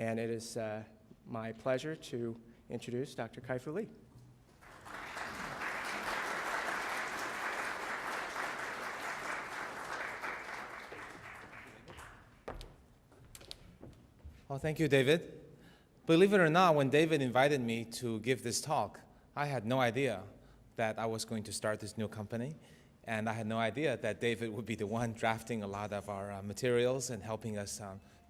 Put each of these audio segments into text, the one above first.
And it is my pleasure to introduce Dr. Kai-Fu Lee. Well, thank you, David. Believe it or not, when David invited me to give this talk, I had no idea that I was going to start this new company, and I had no idea that David would be the one drafting a lot of our materials and helping us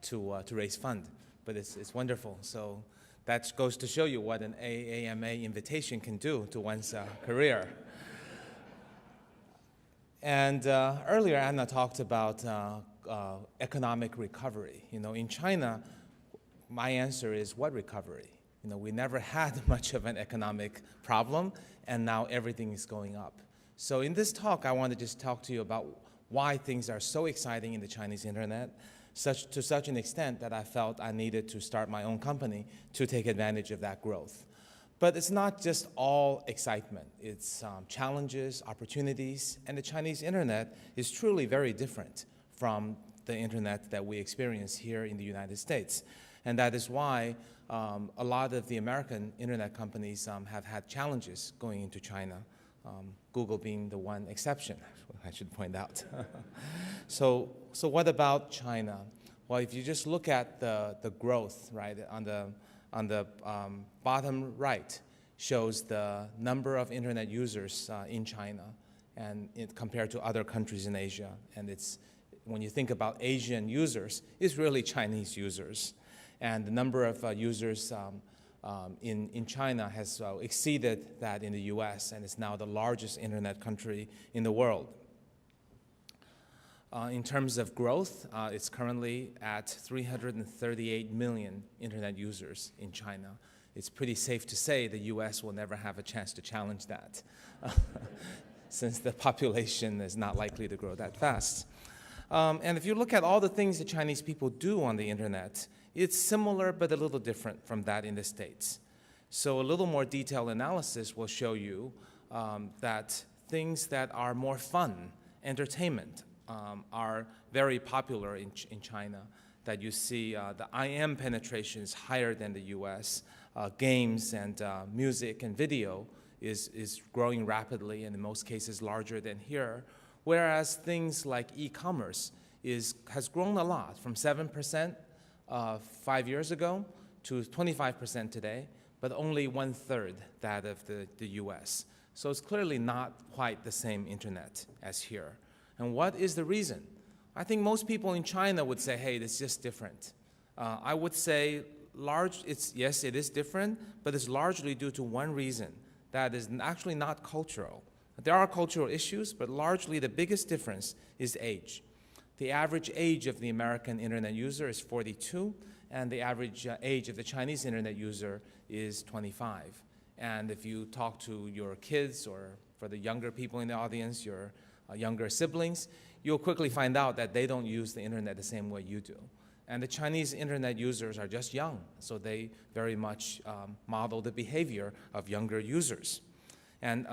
to raise fund. But it's wonderful. So that goes to show you what an AAMA invitation can do to one's career. And earlier, Anna talked about economic recovery. You know, in China, my answer is, what recovery? You know, we never had much of an economic problem, and now everything is going up. So in this talk, I want to just talk to you about why things are so exciting in the Chinese internet, to such an extent that I felt I needed to start my own company to take advantage of that growth. But it's not just all excitement. It's challenges, opportunities, and the Chinese internet is truly very different from the internet that we experience here in the United States. And that is why a lot of the American internet companies have had challenges going into China, Google being the one exception, I should point out. So what about China? Well, if you just look at the growth, right, on the bottom right shows the number of internet users in China and compared to other countries in Asia. And it's, when you think about Asian users, it's really Chinese users. And the number of users in China has exceeded that in the US, and it's now the largest internet country in the world. In terms of growth, it's currently at 338 million internet users in China. It's pretty safe to say the US will never have a chance to challenge that, since the population is not likely to grow that fast. And if you look at all the things that Chinese people do on the internet, it's similar but a little different from that in the States. So a little more detailed analysis will show you that things that are more fun, entertainment, are very popular in China. That you see the IM penetration is higher than the US. Games and music and video is growing rapidly, and in most cases larger than here. Whereas things like e-commerce has grown a lot, from 7% 5 years ago to 25% today, but only 1/3 that of the US. So it's clearly not quite the same internet as here. And what is the reason? I think most people in China would say, hey, it's just different. I would say yes, it is different, but it's largely due to one reason, that is actually not cultural. There are cultural issues, but largely the biggest difference is age. The average age of the American internet user is 42, and the average age of the Chinese internet user is 25. And if you talk to your kids, or for the younger people in the audience, your younger siblings, you'll quickly find out that they don't use the internet the same way you do. And the Chinese internet users are just young, so they very much model the behavior of younger users. And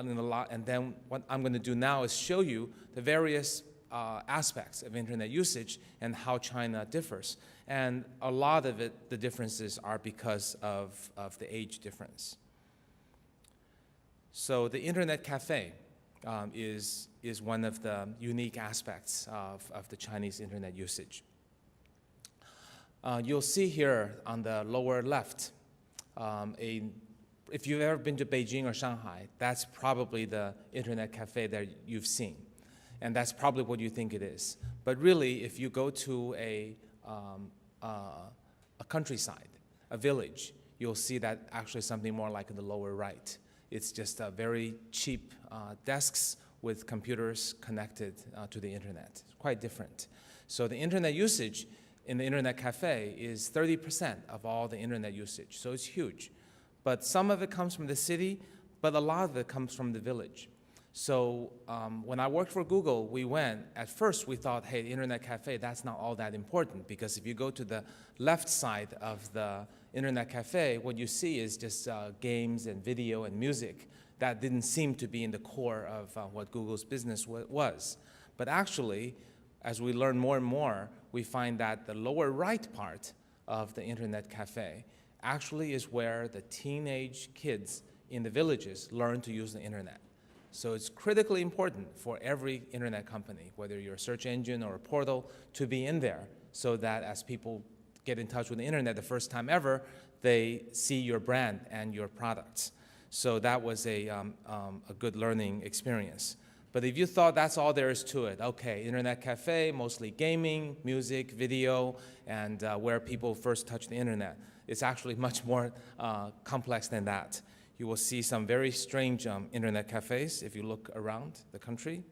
then what I'm going to do now is show you the various aspects of internet usage and how China differs. And a lot of it, the differences are because of the age difference. So the internet cafe is one of the unique aspects of the Chinese internet usage. You'll see here on the lower left, if you've ever been to Beijing or Shanghai, that's probably the internet cafe that you've seen. And that's probably what you think it is. But really, if you go to a countryside, a village, you'll see that actually something more like in the lower right. It's just very cheap desks with computers connected to the internet. It's quite different. So the internet usage in the internet cafe is 30% of all the internet usage. So it's huge. But some of it comes from the city, but a lot of it comes from the village. So when I worked for Google, at first we thought, hey, the internet cafe, that's not all that important, because if you go to the left side of the internet cafe, what you see is just games and video and music. That didn't seem to be in the core of what Google's business was. But actually, as we learn more and more, we find that the lower right part of the internet cafe actually is where the teenage kids in the villages learn to use the internet. So it's critically important for every internet company, whether you're a search engine or a portal, to be in there so that as people get in touch with the internet the first time ever, they see your brand and your products. So that was a good learning experience. But if you thought that's all there is to it, okay, internet cafe, mostly gaming, music, video, and where people first touch the internet, it's actually much more complex than that. You will see some very strange internet cafes if you look around the country.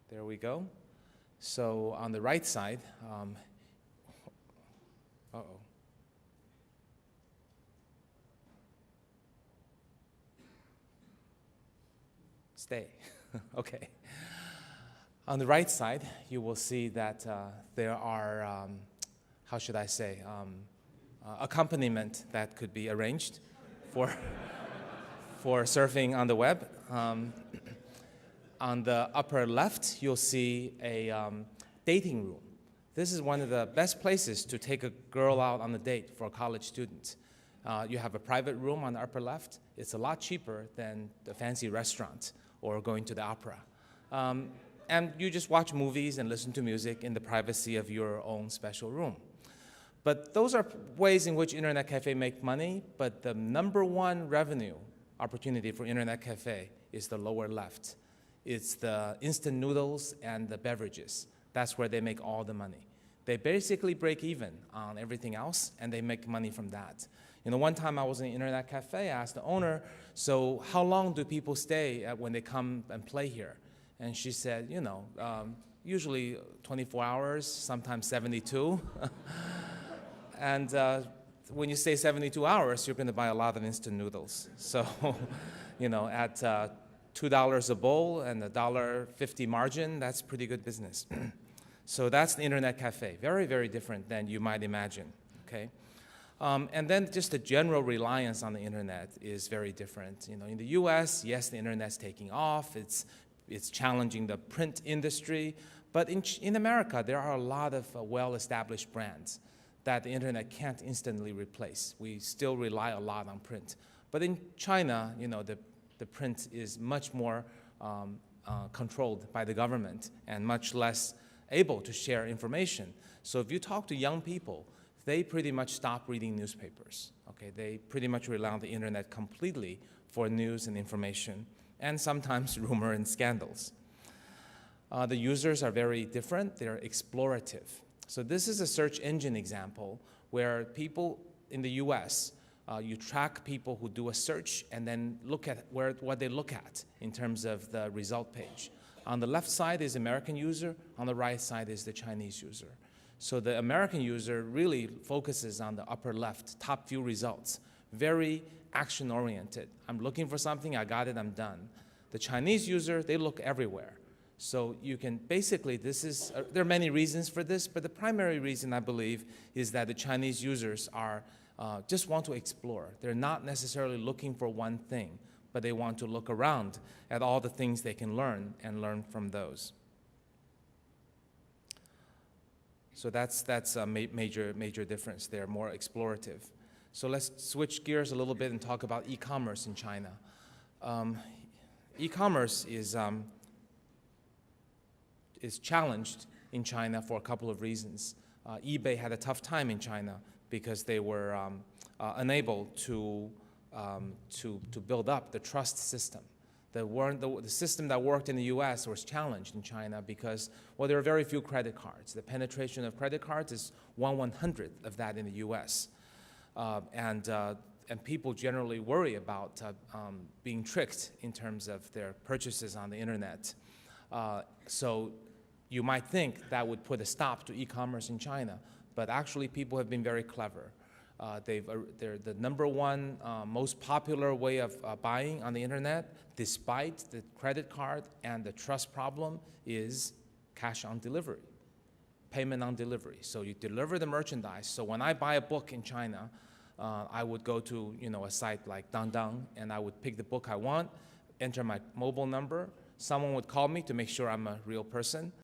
There we go. So on the right side, Stay. Okay. On the right side, you will see that there are, how should I say, accompaniment that could be arranged for, for surfing on the web. On the upper left, you'll see a dating room. This is one of the best places to take a girl out on a date for a college student. You have a private room on the upper left. It's a lot cheaper than the fancy restaurant or going to the opera. And you just watch movies and listen to music in the privacy of your own special room. But those are ways in which internet cafe make money, but the number one revenue opportunity for internet cafe is the lower left. It's the instant noodles and the beverages. That's where they make all the money. They basically break even on everything else, and they make money from that. You know, one time I was in an internet cafe, I asked the owner, so how long do people stay when they come and play here? And she said, you know, usually 24 hours, sometimes 72. And when you stay 72 hours, you're going to buy a lot of instant noodles. So, you know, at $2 a bowl and a $1.50 margin, that's pretty good business. So that's the internet cafe. Very, very different than you might imagine, okay? And then just the general reliance on the internet is very different. You know, in the US, yes, the internet's taking off. It's challenging the print industry. But in America, there are a lot of well-established brands that the internet can't instantly replace. We still rely a lot on print. But in China, you know, the print is much more controlled by the government and much less able to share information. So if you talk to young people, they pretty much stop reading newspapers. Okay? They pretty much rely on the internet completely for news and information, and sometimes rumor and scandals. The users are very different. They're explorative. So this is a search engine example where people in the US, you track people who do a search and then look at what they look at in terms of the result page. On the left side is the American user. On the right side is the Chinese user. So the American user really focuses on the upper left, top few results, very action-oriented. I'm looking for something, I got it, I'm done. The Chinese user, they look everywhere. So you can basically, there are many reasons for this, but the primary reason, I believe, is that the Chinese users are just want to explore. They're not necessarily looking for one thing, but they want to look around at all the things they can learn and learn from those. So that's a major difference. They're more explorative. So let's switch gears a little bit and talk about e-commerce in China. E-commerce is challenged in China for a couple of reasons. eBay had a tough time in China because they were unable to build up the trust system. The system that worked in the US was challenged in China because, well, there are very few credit cards. The penetration of credit cards is 1/100th of that in the US. And people generally worry about being tricked in terms of their purchases on the internet. So you might think that would put a stop to e-commerce in China, but actually people have been very clever. They're the number one most popular way of buying on the internet, despite the credit card and the trust problem, is cash on delivery, payment on delivery. So you deliver the merchandise. So when I buy a book in China, I would go to a site like Dangdang, and I would pick the book I want, enter my mobile number, someone would call me to make sure I'm a real person.